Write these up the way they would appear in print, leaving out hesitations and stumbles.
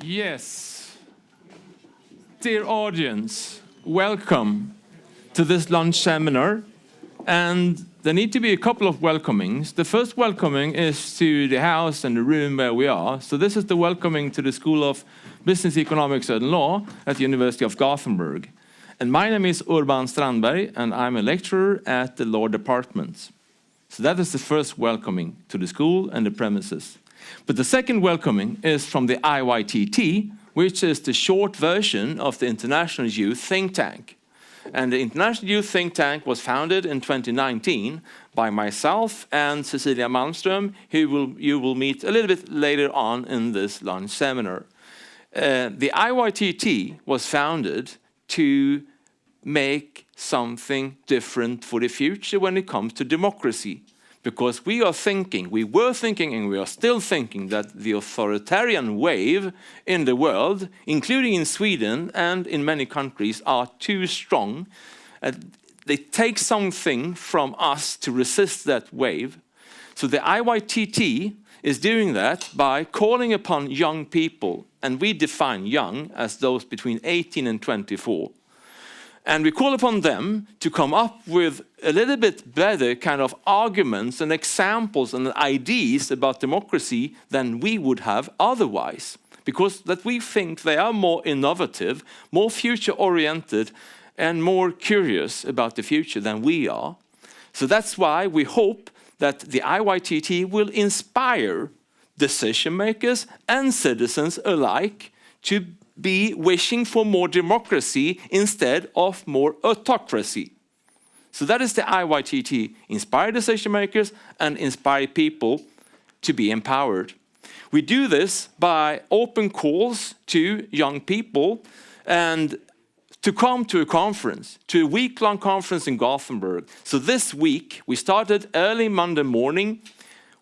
Yes. Dear audience, welcome to this lunch seminar. And there need to be a couple of welcomings. The first welcoming is to the house and the room where we are. So this is the welcoming to the School of Business, Economics and Law at the University of Gothenburg. And my name is Urban Strandberg, and I'm a lecturer at the Law Department. So that is the first welcoming to the school and the premises. But the second welcoming is from the IYTT, which is the short version of the International Youth Think Tank. And the International Youth Think Tank was founded in 2019 by myself and Cecilia Malmström, who you will meet a little bit later on in this lunch seminar. The IYTT was founded to make something different for the future when it comes to democracy. Because we were thinking, and we are still thinking that the authoritarian wave in the world, including in Sweden and in many countries, are too strong. They take something from us to resist that wave. So the IYTT is doing that by calling upon young people, and we define young as those between 18 and 24. And we call upon them to come up with a little bit better kind of arguments and examples and ideas about democracy than we would have otherwise. Because that we think they are more innovative, more future-oriented, and more curious about the future than we are. So that's why we hope that the IYTT will inspire decision makers and citizens alike to be wishing for more democracy instead of more autocracy. So that is the IYTT, inspire decision makers and inspire people to be empowered. We do this by open calls to young people and to come to a conference, to a week-long conference in Gothenburg. So this week, we started early Monday morning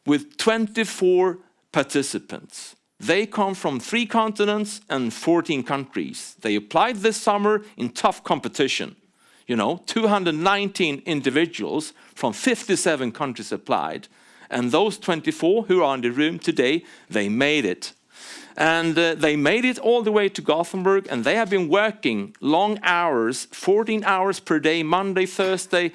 with 24 participants. They come from 3 continents and 14 countries. They applied this summer in tough competition. 219 individuals from 57 countries applied. And those 24 who are in the room today, they made it. And they made it all the way to Gothenburg, and they have been working long hours, 14 hours per day, Monday, Thursday,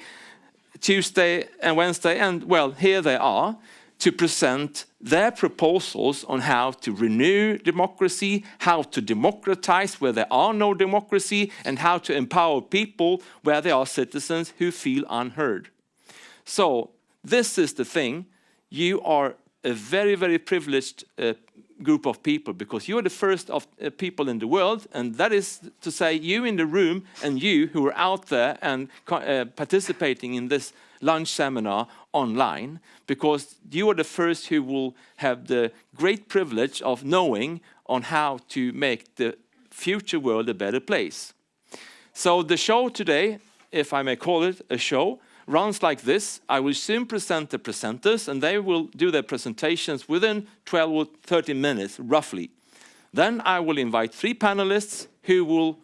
Tuesday and Wednesday. And well, here they are to present their proposals on how to renew democracy, how to democratize where there are no democracy, and how to empower people where there are citizens who feel unheard. So this is the thing. You are a very, very privileged group of people because you are the first of people in the world, and that is to say you in the room and you who are out there and participating in this lunch seminar online, because you are the first who will have the great privilege of knowing on how to make the future world a better place. So the show today, if I may call it a show, runs like this. I will soon present the presenters, and they will do their presentations within 12 or 30 minutes, roughly. Then I will invite 3 panelists who will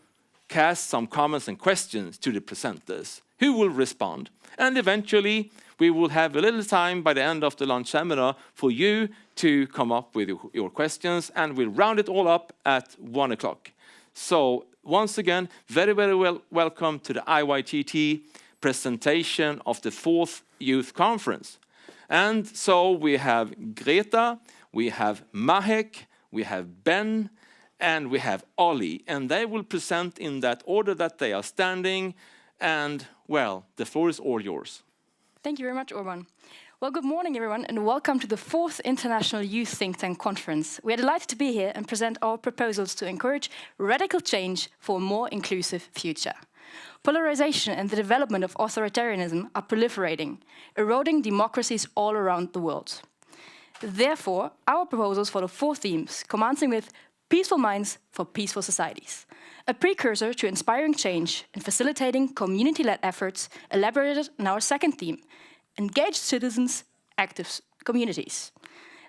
cast some comments and questions to the presenters, who will respond. And eventually, we will have a little time by the end of the lunch seminar for you to come up with your questions, and we'll round it all up at 1 o'clock. So once again, very, very welcome to the IYTT presentation of the 4th Youth Conference. And so we have Greta, we have Mahek, we have Ben, and we have Ollie. And they will present in that order that they are standing. And, well, the floor is all yours. Thank you very much, Urban. Well, good morning, everyone, and welcome to the 4th International Youth Think Tank Conference. We are delighted to be here and present our proposals to encourage radical change for a more inclusive future. Polarization and the development of authoritarianism are proliferating, eroding democracies all around the world. Therefore, our proposals for the 4 themes, commencing with Peaceful Minds for Peaceful Societies, a precursor to inspiring change and facilitating community-led efforts, elaborated in our 2nd theme, Engaged Citizens, Active Communities.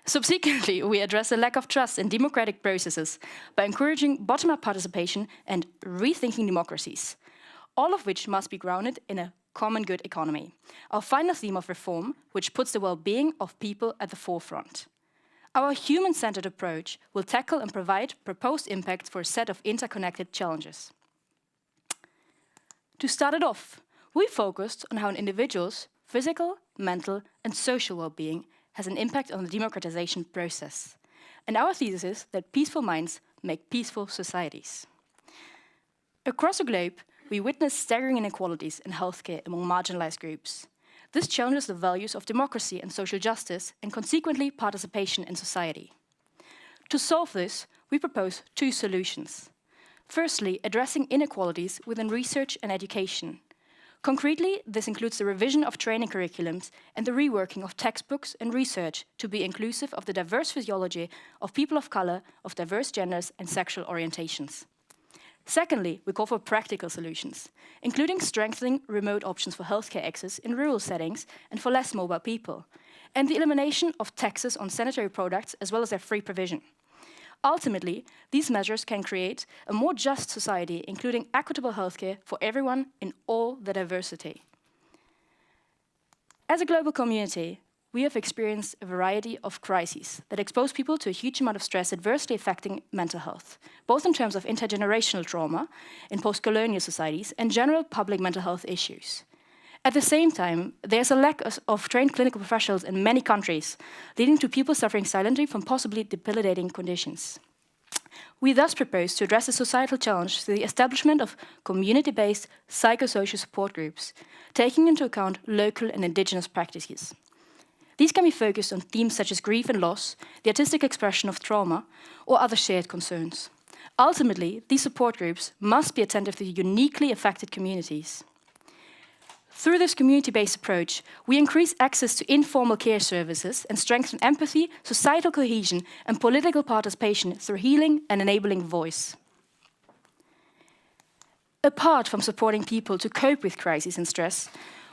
Subsequently, we address a lack of trust in democratic processes by encouraging bottom-up participation and rethinking democracies, all of which must be grounded in a common good economy. Our final theme of reform, which puts the well-being of people at the forefront. Our human-centered approach will tackle and provide proposed impacts for a set of interconnected challenges. To start it off, we focused on how an individual's physical, mental, and social well-being has an impact on the democratization process. And our thesis is that peaceful minds make peaceful societies. Across the globe, we witness staggering inequalities in healthcare among marginalized groups. This challenges the values of democracy and social justice and consequently participation in society. To solve this, we propose two solutions. Firstly, addressing inequalities within research and education. Concretely, this includes the revision of training curriculums and the reworking of textbooks and research to be inclusive of the diverse physiology of people of color, of diverse genders and sexual orientations. Secondly, we call for practical solutions, including strengthening remote options for healthcare access in rural settings and for less mobile people, and the elimination of taxes on sanitary products as well as their free provision. Ultimately, these measures can create a more just society, including equitable healthcare for everyone in all the diversity. As a global community, we have experienced a variety of crises that expose people to a huge amount of stress adversely affecting mental health, both in terms of intergenerational trauma in post-colonial societies and general public mental health issues. At the same time, there's a lack of trained clinical professionals in many countries, leading to people suffering silently from possibly debilitating conditions. We thus propose to address the societal challenge through the establishment of community-based psychosocial support groups, taking into account local and indigenous practices. These can be focused on themes such as grief and loss, the artistic expression of trauma, or other shared concerns. Ultimately, these support groups must be attentive to uniquely affected communities. Through this community-based approach, we increase access to informal care services and strengthen empathy, societal cohesion, and political participation through healing and enabling voice. Apart from supporting people to cope with crises and stress,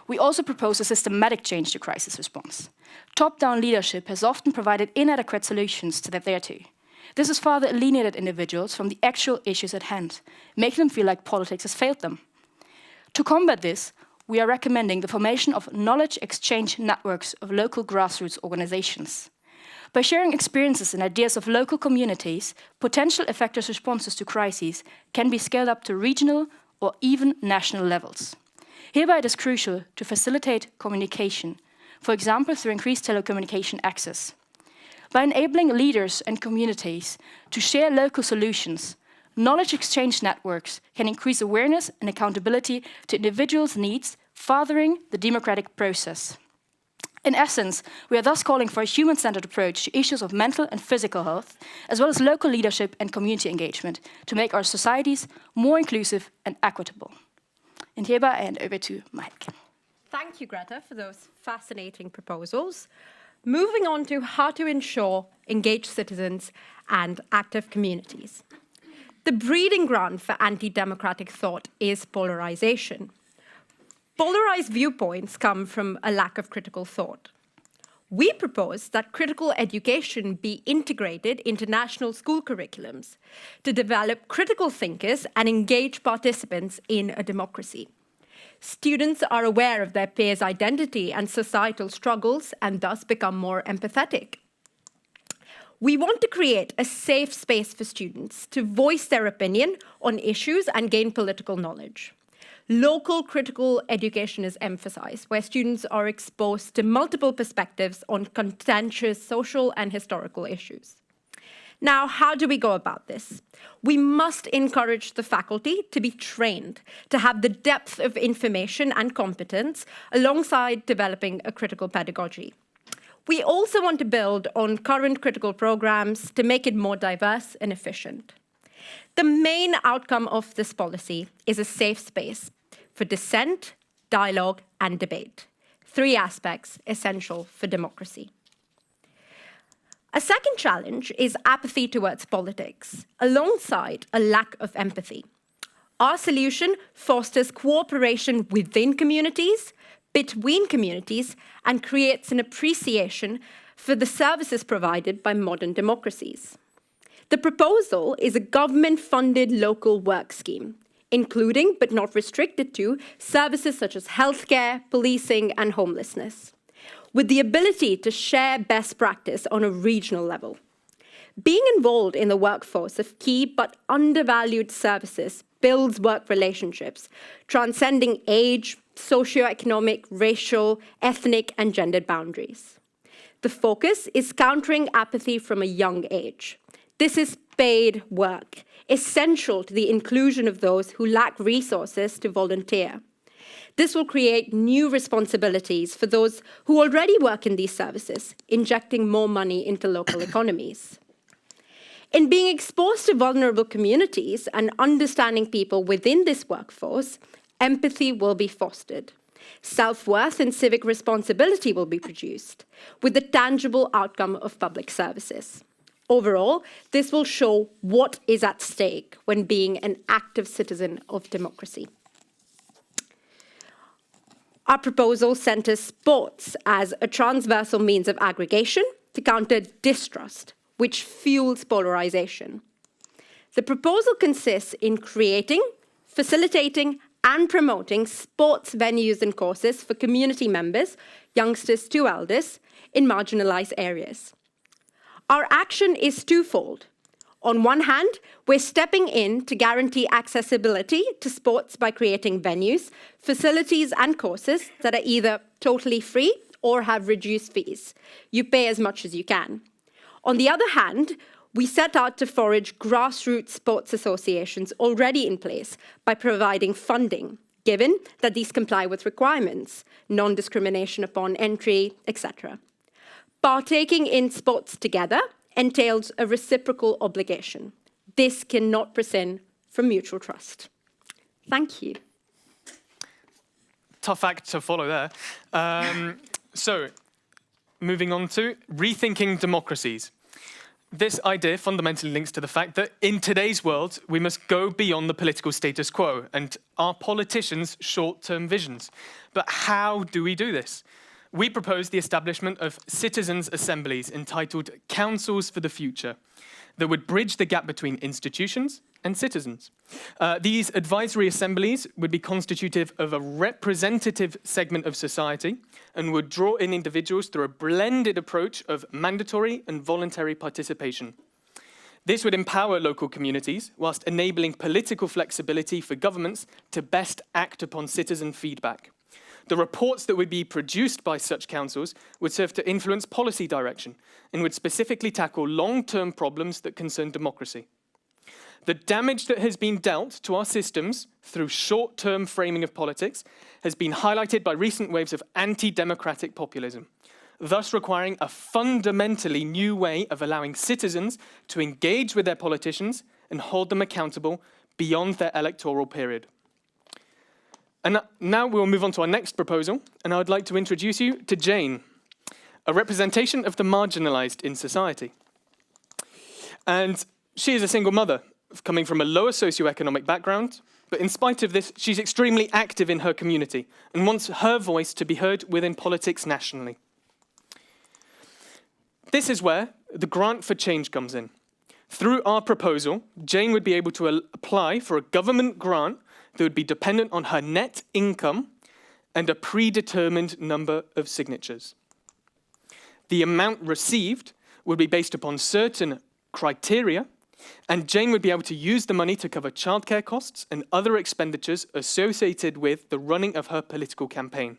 we also propose a systematic change to crisis response. Top-down leadership has often provided inadequate solutions to that thereto. This has further alienated individuals from the actual issues at hand, making them feel like politics has failed them. To combat this, we are recommending the formation of knowledge exchange networks of local grassroots organizations. By sharing experiences and ideas of local communities, potential effective responses to crises can be scaled up to regional or even national levels. Hereby, it is crucial to facilitate communication, for example, through increased telecommunication access. By enabling leaders and communities to share local solutions, knowledge exchange networks can increase awareness and accountability to individuals' needs, furthering the democratic process. In essence, we are thus calling for a human-centered approach to issues of mental and physical health, as well as local leadership and community engagement to make our societies more inclusive and equitable. And hereby I hand over to Mike. Thank you, Greta, for those fascinating proposals. Moving on to how to ensure engaged citizens and active communities. The breeding ground for anti-democratic thought is polarization. Polarized viewpoints come from a lack of critical thought. We propose that critical education be integrated into national school curriculums to develop critical thinkers and engage participants in a democracy. Students are aware of their peers' identity and societal struggles and thus become more empathetic. We want to create a safe space for students to voice their opinion on issues and gain political knowledge. Local critical education is emphasized, where students are exposed to multiple perspectives on contentious social and historical issues. Now, how do we go about this? We must encourage the faculty to be trained, to have the depth of information and competence alongside developing a critical pedagogy. We also want to build on current critical programs to make it more diverse and efficient. The main outcome of this policy is a safe space for dissent, dialogue, and debate. 3 aspects essential for democracy. A second challenge is apathy towards politics, alongside a lack of empathy. Our solution fosters cooperation within communities, between communities, and creates an appreciation for the services provided by modern democracies. The proposal is a government-funded local work scheme, including, but not restricted to, services such as healthcare, policing, and homelessness. with the ability to share best practice on a regional level. Being involved in the workforce of key but undervalued services builds work relationships, transcending age, socioeconomic, racial, ethnic, and gendered boundaries. The focus is countering apathy from a young age. This is paid work, essential to the inclusion of those who lack resources to volunteer. This will create new responsibilities for those who already work in these services, injecting more money into local economies. In being exposed to vulnerable communities and understanding people within this workforce, empathy will be fostered. Self-worth and civic responsibility will be produced, with the tangible outcome of public services. Overall, this will show what is at stake when being an active citizen of democracy. Our proposal centers sports as a transversal means of aggregation to counter distrust, which fuels polarization. The proposal consists in creating, facilitating, and promoting sports venues and courses for community members, youngsters to elders, in marginalized areas. Our action is twofold. On one hand, we're stepping in to guarantee accessibility to sports by creating venues, facilities, and courses that are either totally free or have reduced fees. You pay as much as you can. On the other hand, we set out to forage grassroots sports associations already in place by providing funding, given that these comply with requirements, non-discrimination upon entry, etc. Partaking in sports together entails a reciprocal obligation. This cannot prescind from mutual trust. Thank you. Tough act to follow there. So, moving on to rethinking democracies. This idea fundamentally links to the fact that in today's world, we must go beyond the political status quo and our politicians' short-term visions. But how do we do this? We propose the establishment of citizens' assemblies entitled Councils for the Future that would bridge the gap between institutions and citizens. These advisory assemblies would be constitutive of a representative segment of society and would draw in individuals through a blended approach of mandatory and voluntary participation. This would empower local communities whilst enabling political flexibility for governments to best act upon citizen feedback. The reports that would be produced by such councils would serve to influence policy direction and would specifically tackle long-term problems that concern democracy. The damage that has been dealt to our systems through short-term framing of politics has been highlighted by recent waves of anti-democratic populism, thus requiring a fundamentally new way of allowing citizens to engage with their politicians and hold them accountable beyond their electoral period. And now we'll move on to our next proposal, and I would like to introduce you to Jane, a representation of the marginalized in society. And she is a single mother, coming from a lower socioeconomic background, but in spite of this, she's extremely active in her community and wants her voice to be heard within politics nationally. This is where the grant for change comes in. Through our proposal, Jane would be able to apply for a government grant that would be dependent on her net income and a predetermined number of signatures. The amount received would be based upon certain criteria, and Jane would be able to use the money to cover childcare costs and other expenditures associated with the running of her political campaign.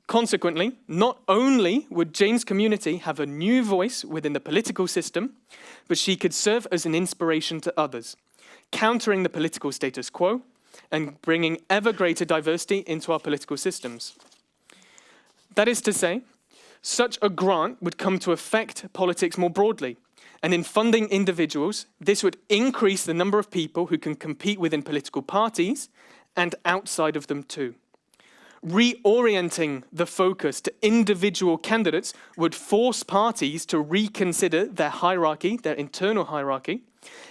Consequently, not only would Jane's community have a new voice within the political system, but she could serve as an inspiration to others, countering the political status quo and bringing ever greater diversity into our political systems. That is to say, such a grant would come to affect politics more broadly, and in funding individuals, this would increase the number of people who can compete within political parties and outside of them too. Reorienting the focus to individual candidates would force parties to reconsider their hierarchy, their internal hierarchy,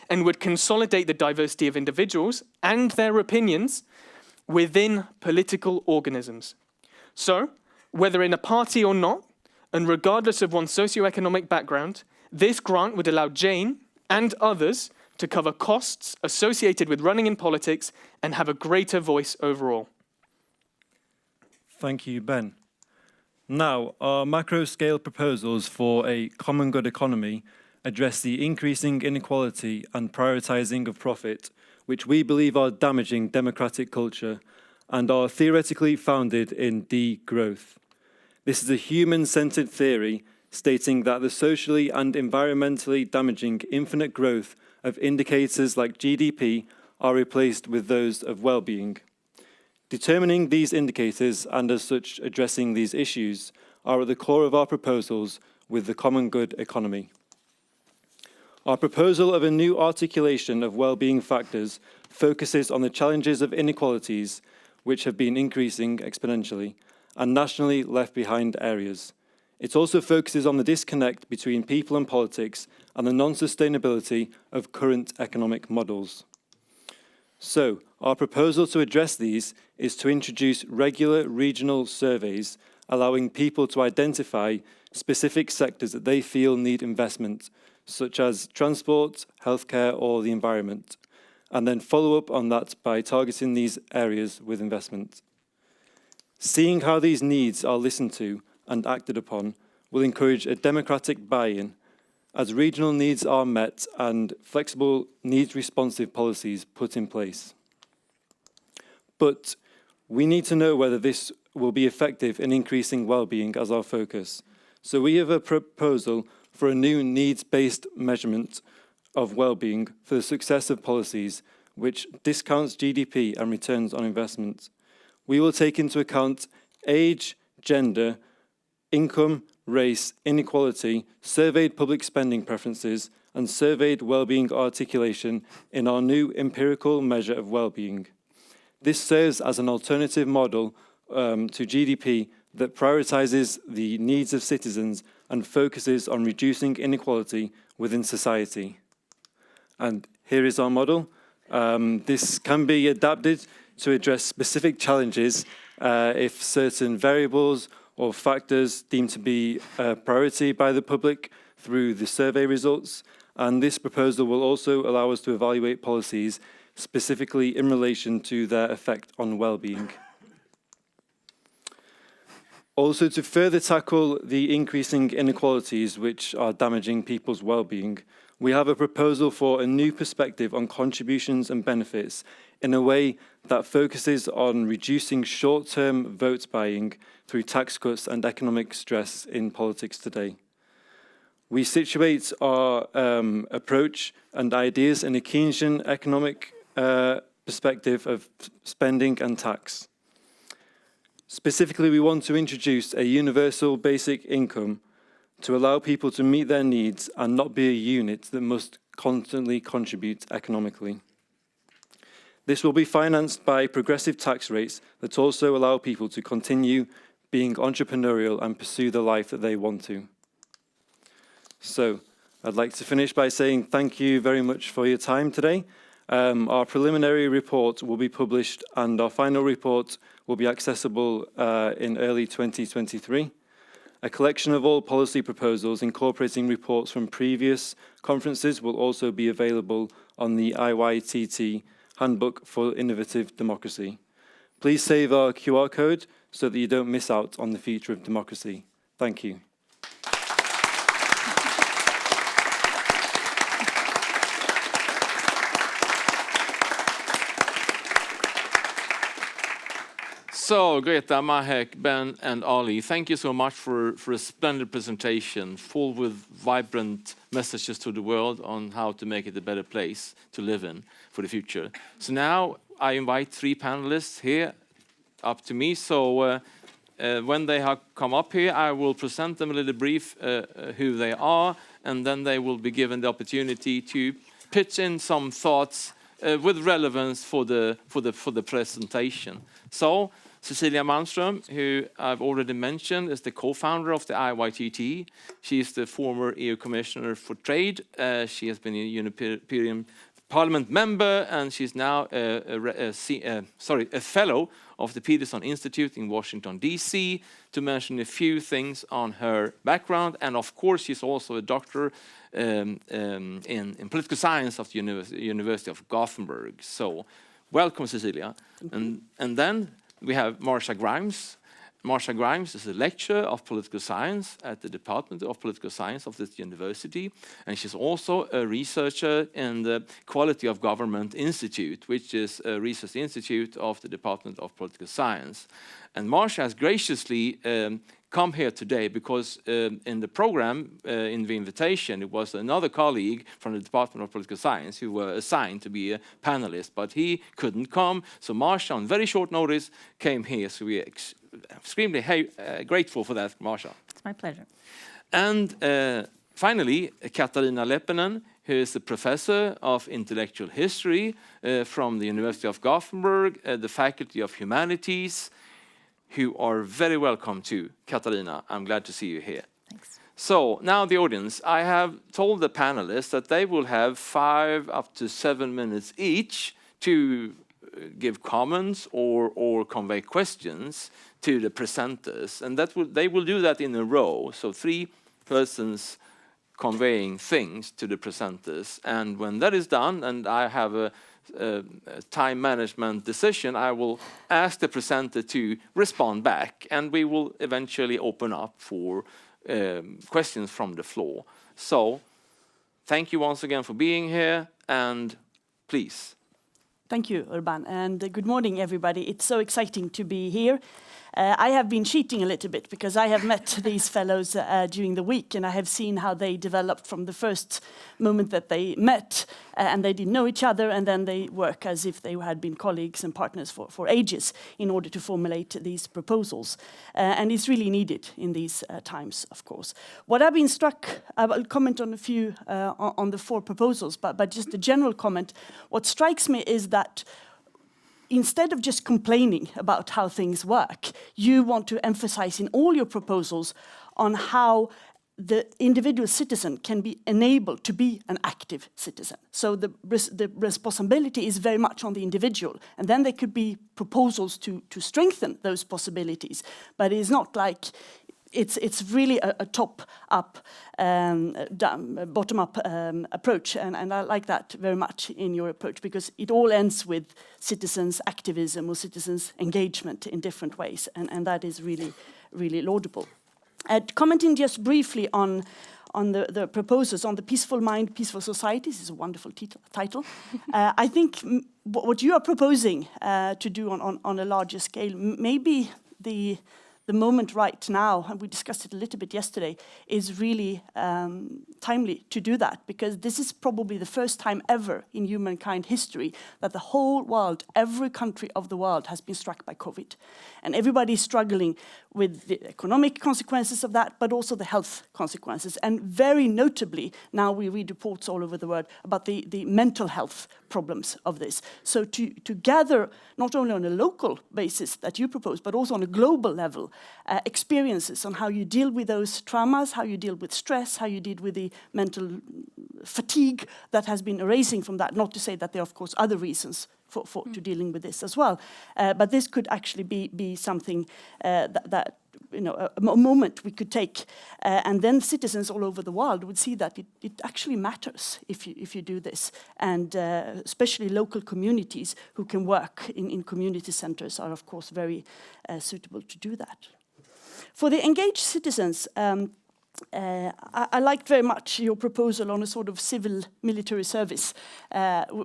and would consolidate the diversity of individuals and their opinions within political organisms. So, whether in a party or not, and regardless of one's socioeconomic background, this grant would allow Jane and others to cover costs associated with running in politics and have a greater voice overall. Thank you, Ben. Now, our macro-scale proposals for a common good economy address the increasing inequality and prioritising of profit, which we believe are damaging democratic culture and are theoretically founded in degrowth. This is a human-centred theory stating that the socially and environmentally damaging infinite growth of indicators like GDP are replaced with those of well-being. Determining these indicators and as such addressing these issues are at the core of our proposals with the common good economy. Our proposal of a new articulation of well-being factors focuses on the challenges of inequalities which have been increasing exponentially and nationally left behind areas. It also focuses on the disconnect between people and politics and the non-sustainability of current economic models. So, our proposal to address these is to introduce regular regional surveys allowing people to identify specific sectors that they feel need investment, such as transport, healthcare, or the environment, and then follow up on that by targeting these areas with investment. Seeing how these needs are listened to and acted upon will encourage a democratic buy-in as regional needs are met and flexible needs-responsive policies put in place. But we need to know whether this will be effective in increasing well-being as our focus. So we have a proposal for a new needs-based measurement of well-being for the success of policies which discounts GDP and returns on investment. We will take into account age, gender, income, race, inequality, surveyed public spending preferences, and surveyed well-being articulation in our new empirical measure of well-being. This serves as an alternative model to GDP that prioritises the needs of citizens and focuses on reducing inequality within society. And here is our model. This can be adapted to address specific challenges if certain variables or factors deemed to be a priority by the public through the survey results. And this proposal will also allow us to evaluate policies specifically in relation to their effect on well-being. Also, to further tackle the increasing inequalities which are damaging people's well-being, we have a proposal for a new perspective on contributions and benefits in a way that focuses on reducing short-term vote buying through tax cuts and economic stress in politics today. We situate our approach and ideas in a Keynesian economic perspective of spending and tax. Specifically, we want to introduce a universal basic income to allow people to meet their needs and not be a unit that must constantly contribute economically. This will be financed by progressive tax rates that also allow people to continue being entrepreneurial and pursue the life that they want to. So, I'd like to finish by saying thank you very much for your time today. Our preliminary report will be published and our final report will be accessible in early 2023. A collection of all policy proposals incorporating reports from previous conferences will also be available on the IYTT Handbook for Innovative Democracy. Please save our QR code so that you don't miss out on the future of democracy. Thank you. So, Greta, Mahek, Ben, and Ali, thank you so much for a splendid presentation, full with vibrant messages to the world on how to make it a better place to live in for the future. So now I invite three panelists here up to me. So when they have come up here, I will present them a little brief who they are, and then they will be given the opportunity to pitch in some thoughts with relevance for the presentation. So, Cecilia Malmström, who I've already mentioned, is the co-founder of the IYTT. She is the former EU Commissioner for Trade. She has been a European Parliament member, and she's now a fellow of the Peterson Institute in Washington, D.C., to mention a few things on her background. And of course, she's also a doctor in political science of the University of Gothenburg. So welcome, Cecilia. And then we have Marcia Grimes, Marsha Grimes is a lecturer of political science at the Department of Political Science of this university, and she's also a researcher in the Quality of Government Institute, which is a research institute of the Department of Political Science. And Marsha has graciously come here today because in the program, in the invitation, it was another colleague from the Department of Political Science who were assigned to be a panelist, but he couldn't come. So Marsha, on very short notice, came here. So we are extremely grateful for that, Marsha. It's my pleasure. And finally, Katarina Leppänen, who is a professor of intellectual history from the University of Gothenburg, the Faculty of Humanities, who are very welcome too. Katarina, I'm glad to see you here. Thanks. So now the audience, I have told the panelists that they will have 5 up to 7 minutes each to give comments or convey questions to the presenters, and they will do that in a row. So 3 persons conveying things to the presenters, and when that is done, and I have a time management decision, I will ask the presenter to respond back, and we will eventually open up for questions from the floor. So thank you once again for being here, and please. Thank you, Urban, and good morning, everybody. It's so exciting to be here. I have been cheating a little bit because I have met these fellows during the week, and I have seen how they developed from the first moment that they met, and they didn't know each other, and then they work as if they had been colleagues and partners for ages in order to formulate these proposals. And it's really needed in these times, of course. What I've been struck, I will comment on a few on the 4 proposals, but just a general comment. What strikes me is that instead of just complaining about how things work, you want to emphasize in all your proposals on how the individual citizen can be enabled to be an active citizen. So the responsibility is very much on the individual, and then there could be proposals to strengthen those possibilities, but it's not like it's really a top-up, bottom-up approach, and I like that very much in your approach, because it all ends with citizens' activism or citizens' engagement in different ways, and that is really, really laudable. Commenting just briefly on the proposals on the Peaceful Mind, Peaceful Societies is a wonderful title. I think what you are proposing to do on a larger scale, maybe the moment right now, and we discussed it a little bit yesterday, is really timely to do that, because this is probably the first time ever in humankind history that the whole world, every country of the world has been struck by COVID. And everybody is struggling with the economic consequences of that, but also the health consequences. And very notably, now we read reports all over the world about the mental health problems of this. So to gather, not only on a local basis that you propose, but also on a global level, experiences on how you deal with those traumas, how you deal with stress, how you deal with the mental fatigue that has been arising from that. Not to say that there are, of course, other reasons to dealing with this as well. But this could actually be something that you know, a moment we could take, and then citizens all over the world would see that it actually matters if you do this, and especially local communities who can work in community centers are, of course, very suitable to do that. For the engaged citizens, I liked very much your proposal on a sort of civil military service,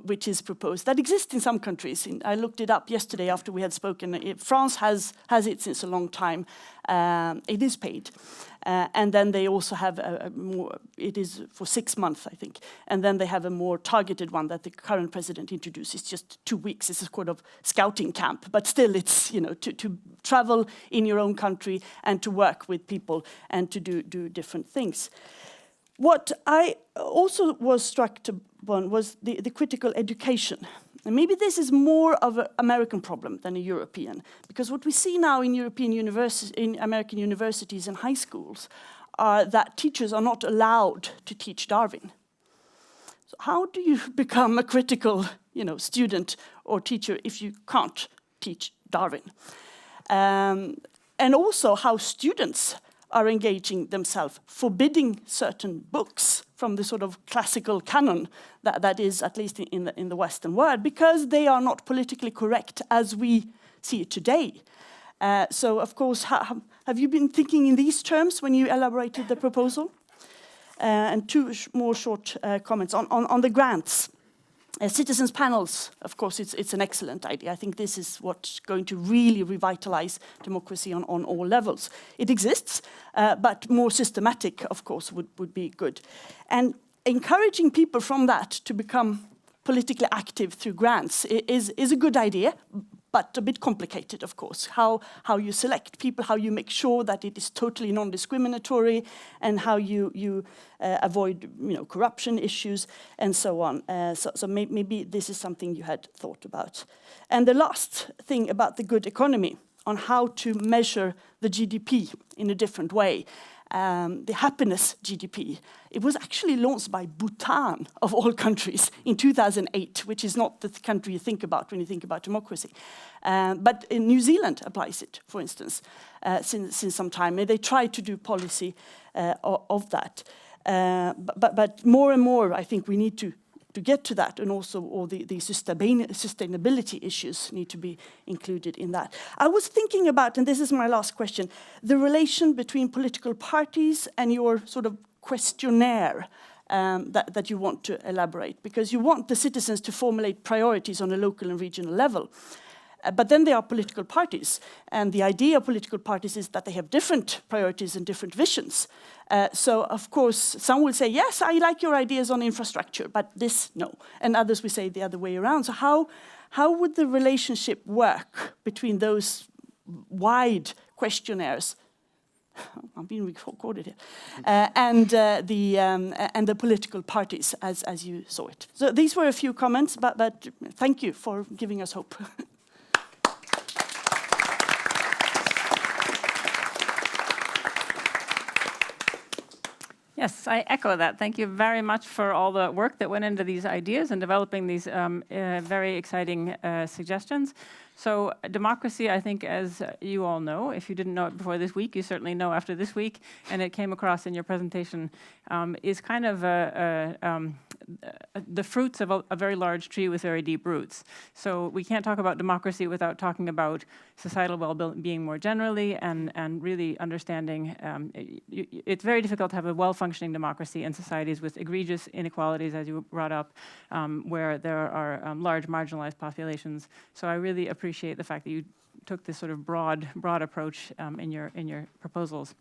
which is proposed. That exists in some countries. I looked it up yesterday after we had spoken. France has it since a long time. It is paid. And then they also have it is for 6 months, I think. And then they have a more targeted one that the current president introduced. It's just 2 weeks. It's a sort of scouting camp. But still, it's, you know, to travel in your own country and to work with people and to do different things. What I also was struck on was the critical education. And maybe this is more of an American problem than a European, because what we see now in American universities and high schools are that teachers are not allowed to teach Darwin. So how do you become a critical, you know, student or teacher if you can't teach Darwin? And also how students are engaging themselves, forbidding certain books from the sort of classical canon that is, at least in the Western world, because they are not politically correct as we see it today. So, of course, have you been thinking in these terms when you elaborated the proposal? And two more short comments on the grants. Citizens panels, of course, it's an excellent idea. I think this is what's going to really revitalize democracy on all levels. It exists, but more systematic, of course, would be good. And encouraging people from that to become politically active through grants is a good idea, but a bit complicated, of course. How you select people, how you make sure that it is totally non-discriminatory, and how you avoid corruption issues, and so on. So maybe this is something you had thought about. And the last thing about the good economy, on how to measure the GDP in a different way. The happiness GDP. It was actually launched by Bhutan, of all countries, in 2008, which is not the country you think about when you think about democracy. But in New Zealand applies it, for instance, since some time. And they try to do policy of that. But more and more, I think we need to get to that, and also all the sustainability issues need to be included in that. I was thinking about, and this is my last question, the relation between political parties and your sort of questionnaire that you want to elaborate, because you want the citizens to formulate priorities on a local and regional level. But then there are political parties, and the idea of political parties is that they have different priorities and different visions. So, of course, some will say, yes, I like your ideas on infrastructure, but this, no. And others will say the other way around. So how would the relationship work between those wide questionnaires? I'm being recorded here. And the political parties, as you saw it. So these were a few comments, but thank you for giving us hope. Yes, I echo that. Thank you very much for all the work that went into these ideas and developing these very exciting suggestions. So democracy, I think, as you all know, if you didn't know it before this week, you certainly know after this week, and it came across in your presentation, is kind of the fruits of a very large tree with very deep roots. So we can't talk about democracy without talking about societal well-being more generally, and really understanding it's very difficult to have a well-functioning democracy in societies with egregious inequalities, as you brought up, where there are large marginalized populations. So I really appreciate the fact that you took this sort of broad approach in your proposals.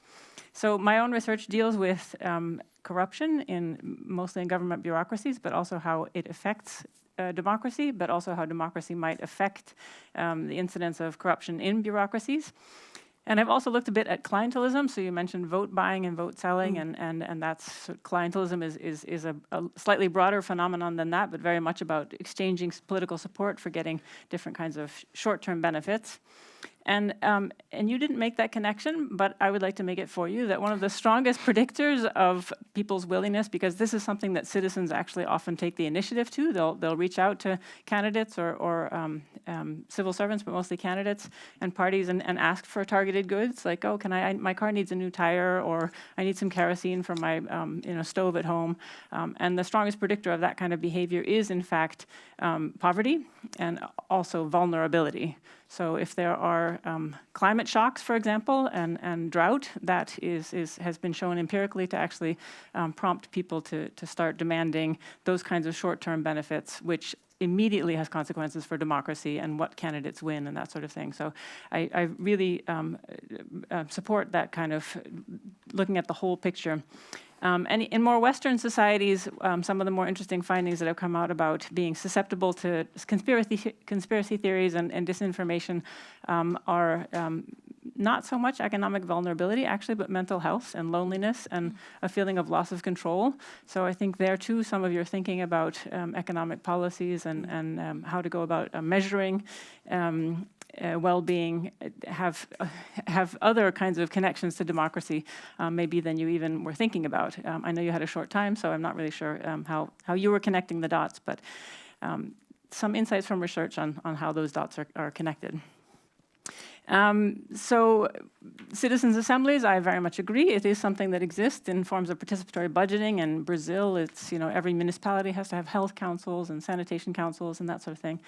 So my own research deals with corruption mostly in government bureaucracies, but also how it affects democracy, but also how democracy might affect the incidence of corruption in bureaucracies. And I've also looked a bit at clientelism. So you mentioned vote buying and vote selling, and that's clientelism is a slightly broader phenomenon than that, but very much about exchanging political support for getting different kinds of short-term benefits. And you didn't make that connection, but I would like to make it for you, that one of the strongest predictors of people's willingness, because this is something that citizens actually often take the initiative to, they'll reach out to candidates or civil servants, but mostly candidates and parties, and ask for targeted goods, like, oh, my car needs a new tire, or I need some kerosene for my stove at home. And the strongest predictor of that kind of behavior is, in fact, poverty and also vulnerability. So if there are climate shocks, for example, and drought, that has been shown empirically to actually prompt people to start demanding those kinds of short-term benefits, which immediately has consequences for democracy and what candidates win and that sort of thing. So I really support that kind of looking at the whole picture. And in more Western societies, some of the more interesting findings that have come out about being susceptible to conspiracy theories and disinformation are not so much economic vulnerability, actually, but mental health and loneliness and a feeling of loss of control. So I think there, too, some of your thinking about economic policies and how to go about measuring well-being have other kinds of connections to democracy, maybe than you even were thinking about. I know you had a short time, so I'm not really sure how you were connecting the dots, but some insights from research on how those dots are connected. So citizens' assemblies, I very much agree. It is something that exists in forms of participatory budgeting. In Brazil, it's, every municipality has to have health councils and sanitation councils and that sort of thing.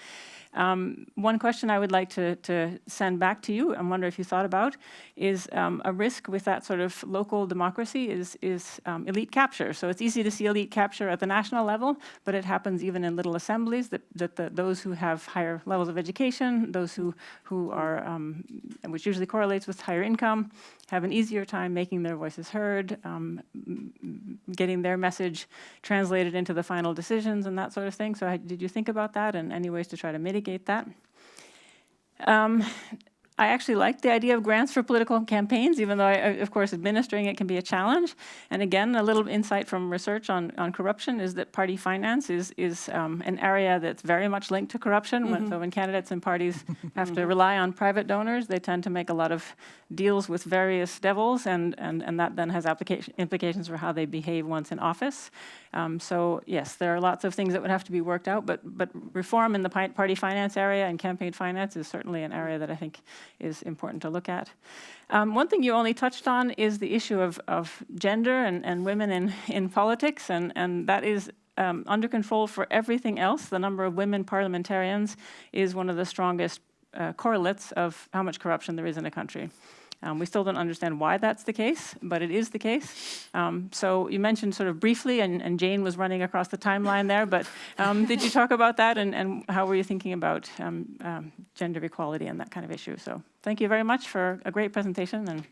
One question I would like to send back to you, I wonder if you thought about, is a risk with that sort of local democracy is elite capture. So it's easy to see elite capture at the national level, but it happens even in little assemblies that those who have higher levels of education, those who are, which usually correlates with higher income, have an easier time making their voices heard, getting their message translated into the final decisions and that sort of thing. So did you think about that and any ways to try to mitigate that? I actually like the idea of grants for political campaigns, even though, of course, administering it can be a challenge. And again, a little insight from research on corruption is that party finance is an area that's very much linked to corruption. So when candidates and parties have to rely on private donors, they tend to make a lot of deals with various devils, and that then has implications for how they behave once in office. So yes, there are lots of things that would have to be worked out, but reform in the party finance area and campaign finance is certainly an area that I think is important to look at. One thing you only touched on is the issue of gender and women in politics, and that is under control for everything else. The number of women parliamentarians is one of the strongest correlates of how much corruption there is in a country. We still don't understand why that's the case, but it is the case. So you mentioned sort of briefly, and Jane was running across the timeline there, but did you talk about that, and how were you thinking about gender equality and that kind of issue? So thank you very much for a great presentation. And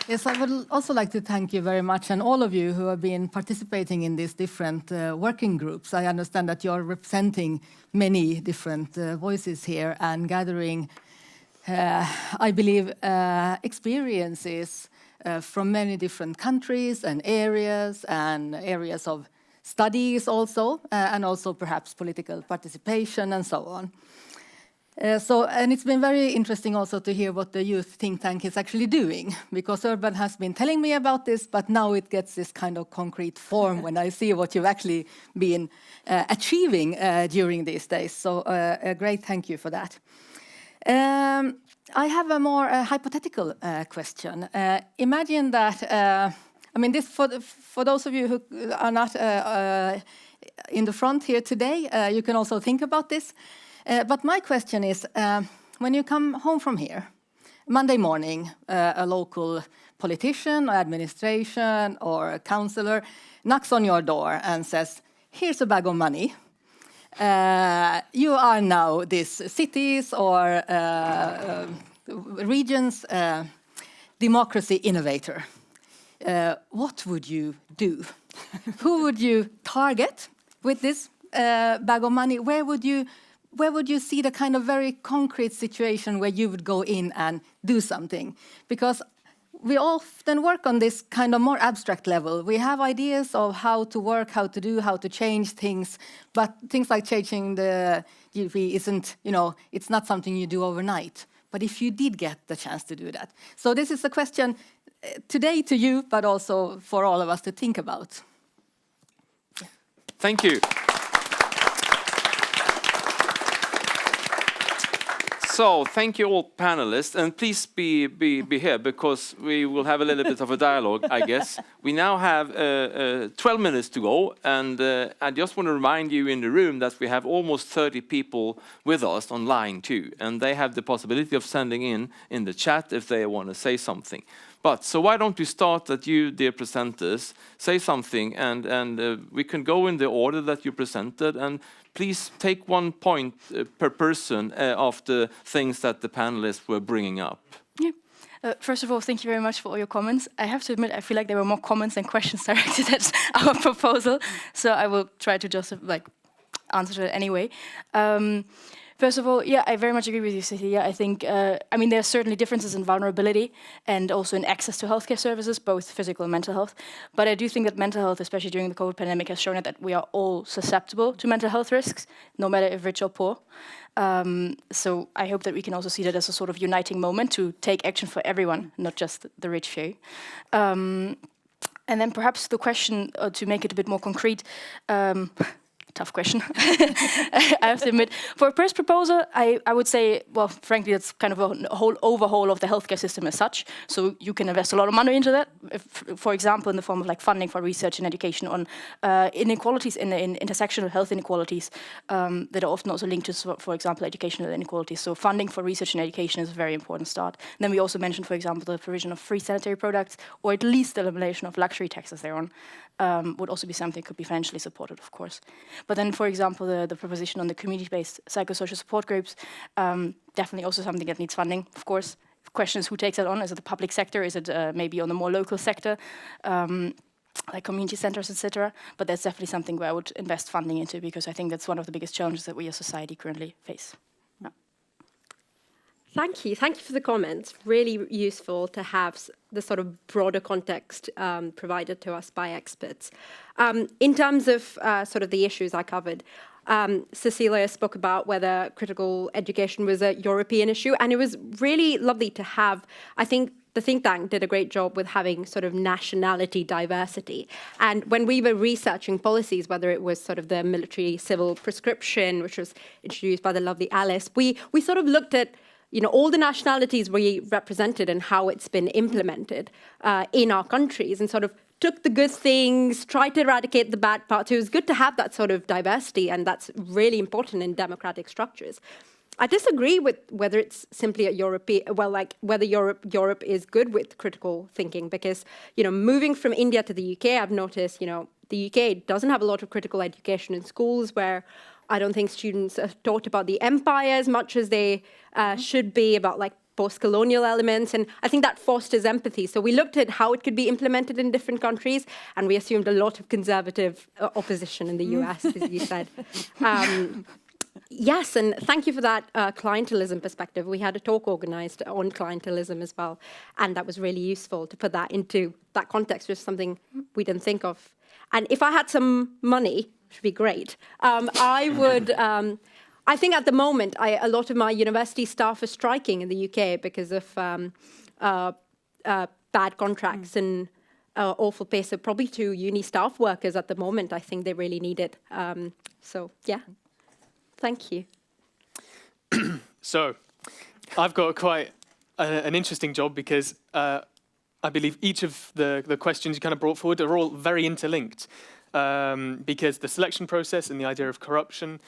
yes, I would also like to thank you very much, and all of you who have been participating in these different working groups. I understand that you're representing many different voices here and gathering, I believe, experiences from many different countries and areas of studies also, and also perhaps political participation and so on. And it's been very interesting also to hear what the youth think tank is actually doing, because Urban has been telling me about this, but now it gets this kind of concrete form when I see what you've actually been achieving during these days. So a great thank you for that. I have a more hypothetical question. Imagine that, this for those of you who are not in the front here today, you can also think about this. But my question is, when you come home from here, Monday morning, a local politician or administration or a councillor knocks on your door and says, here's a bag of money. You are now this city's or region's democracy innovator. What would you do? Who would you target with this bag of money? Where would you see the kind of very concrete situation where you would go in and do something? Because we often work on this kind of more abstract level. We have ideas of how to work, how to do, how to change things, but things like changing the GDP isn't, it's not something you do overnight. But if you did get the chance to do that. So this is a question today to you, but also for all of us to think about. Yeah. Thank you. So, thank you all panelists, and please be here because we will have a little bit of a dialogue, I guess. We now have 12 minutes to go, and I just want to remind you in the room that we have almost 30 people with us online too, and they have the possibility of sending in the chat if they want to say something. But so why don't we start that you, dear presenters, say something, and we can go in the order that you presented, and please take 1 point per person of the things that the panelists were bringing up. Yeah. First of all, thank you very much for all your comments. I have to admit, I feel like there were more comments than questions directed at our proposal, so I will try to just answer it anyway. First of all, yeah, I very much agree with you, Cecilia. I think, there are certainly differences in vulnerability and also in access to healthcare services, both physical and mental health. But I do think that mental health, especially during the COVID pandemic, has shown that we are all susceptible to mental health risks, no matter if rich or poor. So I hope that we can also see that as a sort of uniting moment to take action for everyone, not just the rich few. And then perhaps the question, to make it a bit more concrete, Tough question, I have to admit. For a first proposal, I would say, well, frankly, it's kind of a whole overhaul of the healthcare system as such. So you can invest a lot of money into that, for example, in the form of like funding for research and education on inequalities in intersectional health inequalities that are often also linked to, for example, educational inequalities. So funding for research and education is a very important start. And then we also mentioned, for example, the provision of free sanitary products, or at least the elimination of luxury taxes thereon, would also be something that could be financially supported, of course. But then, for example, the proposition on the community-based psychosocial support groups, definitely also something that needs funding, of course. The question is who takes that on? Is it the public sector? Is it maybe on the more local sector, like community centers, etc.? But that's definitely something where I would invest funding into, because I think that's one of the biggest challenges that we as society currently face. Yeah. Thank you. Thank you for the comments. Really useful to have the sort of broader context provided to us by experts. In terms of sort of the issues I covered, Cecilia spoke about whether critical education was a European issue, and it was really lovely to have, I think the think tank did a great job with having sort of nationality diversity. And when we were researching policies, whether it was sort of the military civil prescription, which was introduced by the lovely Alice, we sort of looked at all the nationalities we represented and how it's been implemented in our countries, and sort of took the good things, tried to eradicate the bad parts. It was good to have that sort of diversity, and that's really important in democratic structures. I disagree with whether it's simply a European, well, like whether Europe is good with critical thinking, because, moving from India to the UK, I've noticed, the UK doesn't have a lot of critical education in schools, where I don't think students are taught about the empire as much as they should be, about like post-colonial elements, and I think that fosters empathy. So we looked at how it could be implemented in different countries, and we assumed a lot of conservative opposition in the US, as you said. Yes, and thank you for that clientelism perspective. We had a talk organized on clientelism as well, and that was really useful to put that into that context, which is something we didn't think of. And if I had some money, which would be great, I would... I think at the moment, a lot of my university staff are striking in the UK because of bad contracts and awful pay. So probably to uni staff workers at the moment, I think they really need it. So, yeah. Thank you. So, I've got quite an interesting job, because I believe each of the questions you kind of brought forward are all very interlinked, because the selection process and the idea of corruption,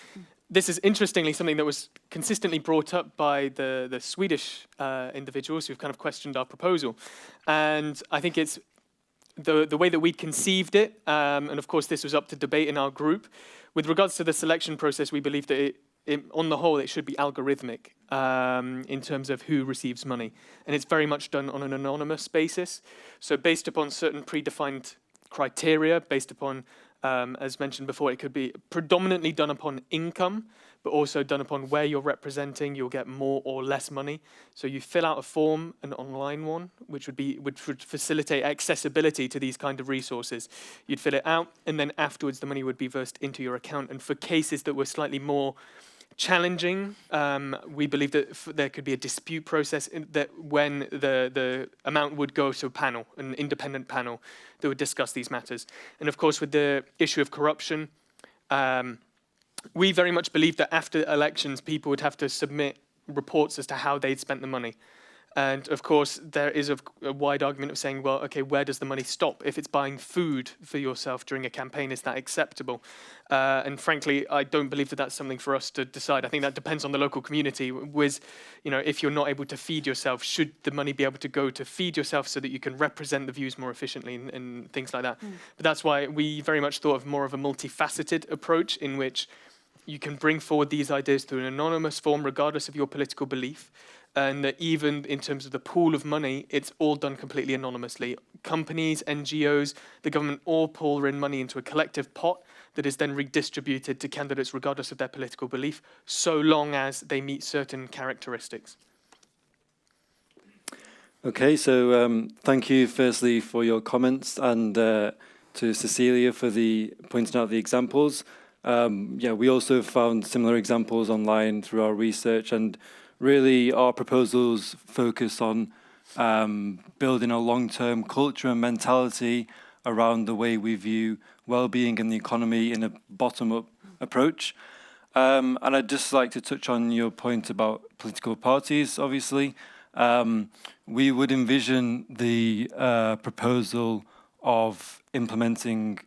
this is interestingly something that was consistently brought up by the Swedish individuals who've kind of questioned our proposal. And I think it's the way that we conceived it, and of course this was up to debate in our group. With regards to the selection process, we believe that on the whole, it should be algorithmic in terms of who receives money. And it's very much done on an anonymous basis. So based upon certain predefined criteria, based upon, as mentioned before, it could be predominantly done upon income, but also done upon where you're representing. You'll get more or less money. So you fill out a form, an online one, which would facilitate accessibility to these kind of resources. You'd fill it out, and then afterwards the money would be versed into your account. And for cases that were slightly more challenging, we believe that there could be a dispute process that when the amount would go to a panel, an independent panel, that would discuss these matters. And of course, with the issue of corruption, we very much believe that after elections, people would have to submit reports as to how they'd spent the money. And of course, there is a wide argument of saying, well, okay, where does the money stop? If it's buying food for yourself during a campaign, is that acceptable? And frankly, I don't believe that that's something for us to decide. I think that depends on the local community. If you're not able to feed yourself, should the money be able to go to feed yourself so that you can represent the views more efficiently and things like that? But that's why we very much thought of more of a multifaceted approach, in which you can bring forward these ideas through an anonymous form, regardless of your political belief. And that even in terms of the pool of money, it's all done completely anonymously. Companies, NGOs, the government all pour in money into a collective pot that is then redistributed to candidates regardless of their political belief, so long as they meet certain characteristics. Okay, so thank you firstly for your comments, and to Cecilia for pointing out the examples. We also found similar examples online through our research, and really our proposals focus on building a long-term culture and mentality around the way we view well-being in the economy in a bottom-up approach. And I'd just like to touch on your point about political parties, obviously. We would envision the proposal of implementing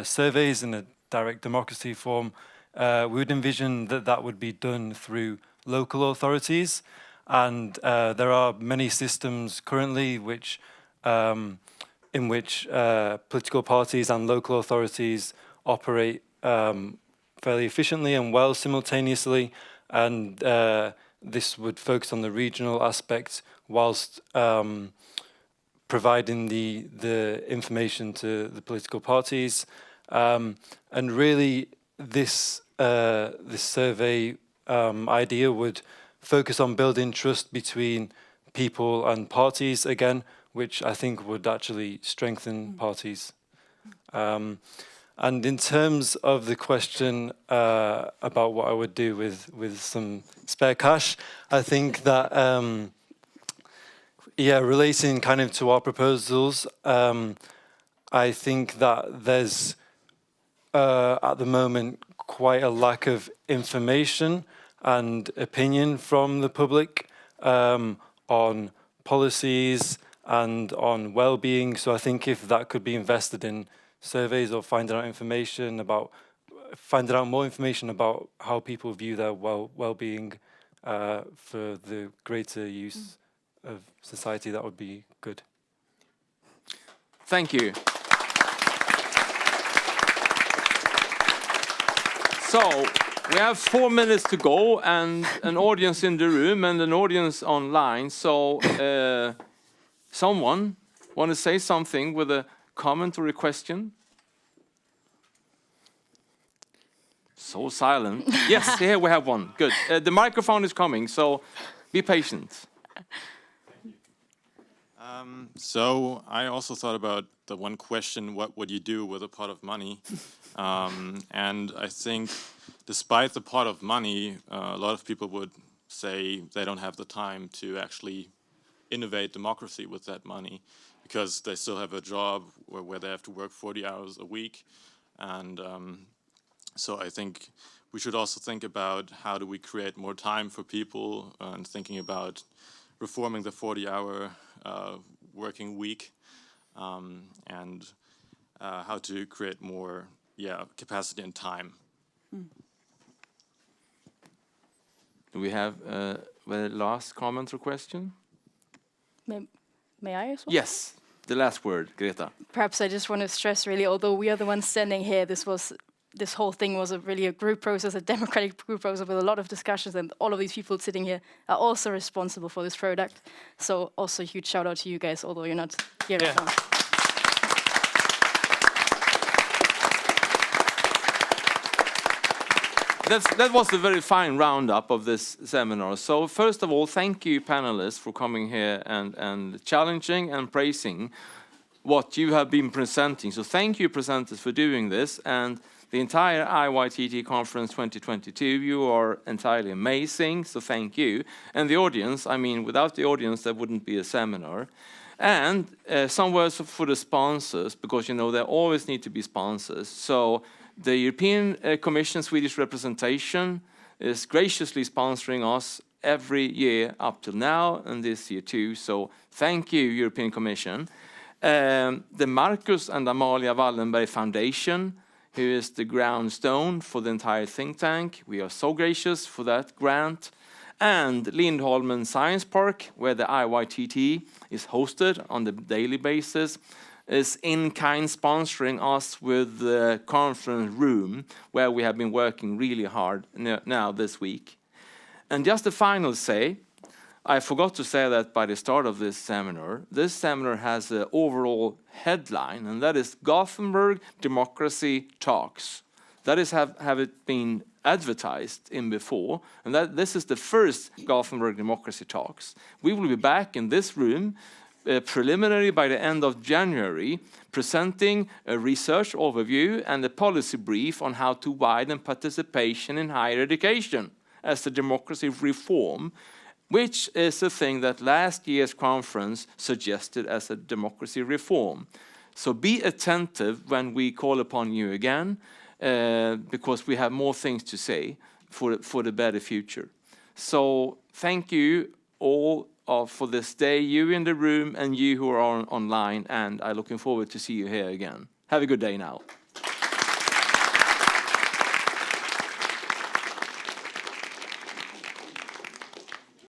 surveys in a direct democracy form. We would envision that that would be done through local authorities. And there are many systems currently which, in which political parties and local authorities operate fairly efficiently and well simultaneously, and this would focus on the regional aspect whilst providing the information to the political parties. And really, this survey idea would focus on building trust between people and parties again, which I think would actually strengthen parties. And in terms of the question about what I would do with some spare cash, I think that, relating kind of to our proposals, I think that there's, at the moment, quite a lack of information and opinion from the public on policies and on well-being. So I think if that could be invested in surveys or finding out more information about how people view their well-being for the greater use of society, that would be good. Thank you. So we have 4 minutes to go, and an audience in the room and an audience online. So someone want to say something with a comment or a question? So silent. Yes, here we have one. Good. The microphone is coming, so be patient. So I also thought about the one question, what would you do with a pot of money? And I think despite the pot of money, a lot of people would say they don't have the time to actually innovate democracy with that money, because they still have a job where they have to work 40 hours a week. And so I think we should also think about how do we create more time for people, and thinking about reforming the 40-hour working week, and how to create more capacity and time. Do we have the last comment or question? May I as well? Yes, the last word, Greta. Perhaps I just want to stress, really, although we are the ones standing here, this whole thing was really a group process, a democratic group process with a lot of discussions, and all of these people sitting here are also responsible for this product. So also a huge shout out to you guys, although you're not here right now. That was a very fine roundup of this seminar. So first of all, thank you panelists for coming here and challenging and praising what you have been presenting. So thank you presenters for doing this, and the entire IYTT conference 2022, you are entirely amazing, so thank you. And the audience, I mean, without the audience there wouldn't be a seminar. And some words for the sponsors, because you know there always need to be sponsors. So the European Commission Swedish representation is graciously sponsoring us every year up till now, and this year too. So thank you, European Commission. The Marcus and Amalia Wallenberg Foundation, who is the ground stone for the entire think tank. We are so gracious for that grant. And Lindholmen Science Park, where the IYTT is hosted on the daily basis, is in kind sponsoring us with the conference room, where we have been working really hard now this week. And just a final say, I forgot to say that by the start of this seminar. This seminar has an overall headline, and that is Gothenburg Democracy Talks. That is have it been advertised in before, and that this is the first Gothenburg Democracy Talks. We will be back in this room preliminary by the end of January, presenting a research overview and a policy brief on how to widen participation in higher education as a democracy reform, which is a thing that last year's conference suggested as a democracy reform. So be attentive when we call upon you again. because we have more things to say for the better future. So thank you all for this day, you in the room and you who are online, and I'm looking forward to see you here again. Have a good day now.